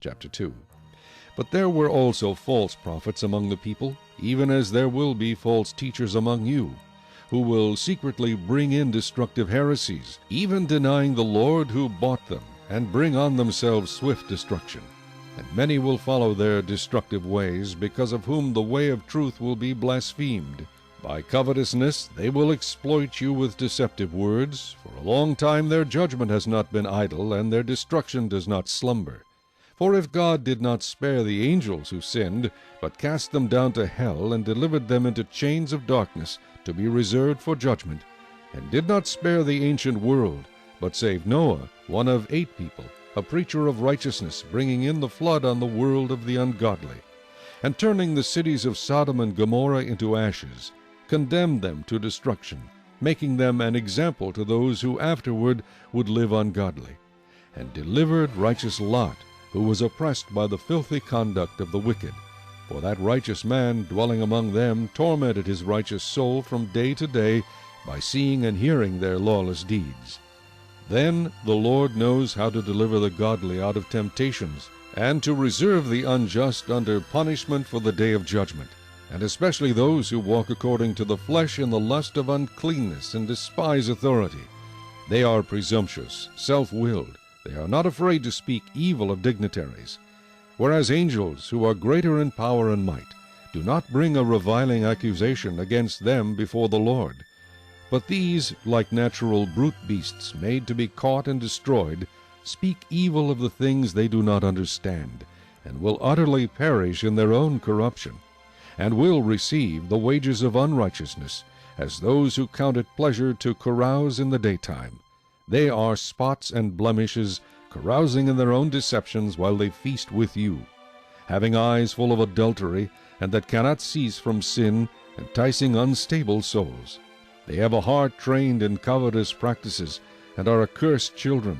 Chapter 2. But there were also false prophets among the people, even as there will be false teachers among you, who will secretly bring in destructive heresies, even denying the Lord who bought them, and bring on themselves swift destruction. And many will follow their destructive ways, because of whom the way of truth will be blasphemed. By covetousness they will exploit you with deceptive words. For a long time their judgment has not been idle, and their destruction does not slumber. For if God did not spare the angels who sinned, but cast them down to hell, and delivered them into chains of darkness, to be reserved for judgment, and did not spare the ancient world, but saved Noah, one of 8 people, a preacher of righteousness, bringing in the flood on the world of the ungodly, and turning the cities of Sodom and Gomorrah into ashes, condemned them to destruction, making them an example to those who afterward would live ungodly, and delivered righteous Lot, who was oppressed by the filthy conduct of the wicked. For that righteous man dwelling among them tormented his righteous soul from day to day by seeing and hearing their lawless deeds. Then the Lord knows how to deliver the godly out of temptations, and to reserve the unjust under punishment for the day of judgment, and especially those who walk according to the flesh in the lust of uncleanness and despise authority. They are presumptuous, self-willed. They are not afraid to speak evil of dignitaries. Whereas angels, who are greater in power and might, do not bring a reviling accusation against them before the Lord. But these, like natural brute beasts made to be caught and destroyed, speak evil of the things they do not understand, and will utterly perish in their own corruption, and will receive the wages of unrighteousness, as those who count it pleasure to carouse in the daytime. They are spots and blemishes, carousing in their own deceptions while they feast with you, having eyes full of adultery, and that cannot cease from sin, enticing unstable souls. They have a heart trained in covetous practices, and are accursed children.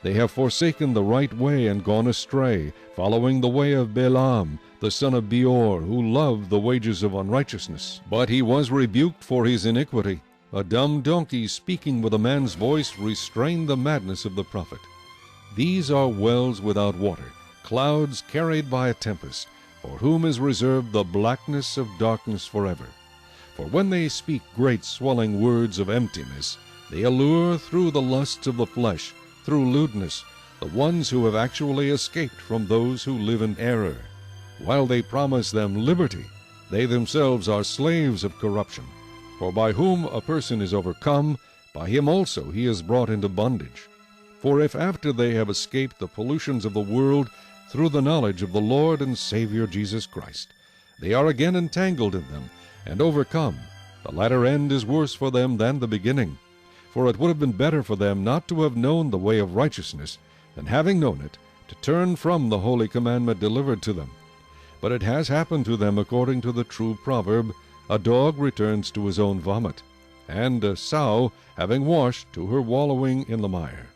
They have forsaken the right way and gone astray, following the way of Balaam, the son of Beor, who loved the wages of unrighteousness. But he was rebuked for his iniquity. A dumb donkey speaking with a man's voice restrained the madness of the prophet. These are wells without water, clouds carried by a tempest, for whom is reserved the blackness of darkness forever. For when they speak great swelling words of emptiness, they allure through the lusts of the flesh, through lewdness, the ones who have actually escaped from those who live in error. While they promise them liberty, they themselves are slaves of corruption. For by whom a person is overcome, by him also he is brought into bondage. For if after they have escaped the pollutions of the world through the knowledge of the Lord and Savior Jesus Christ, they are again entangled in them and overcome, the latter end is worse for them than the beginning. For it would have been better for them not to have known the way of righteousness, than having known it, to turn from the holy commandment delivered to them. But it has happened to them according to the true proverb, a dog returns to his own vomit, and a sow, having washed, to her wallowing in the mire.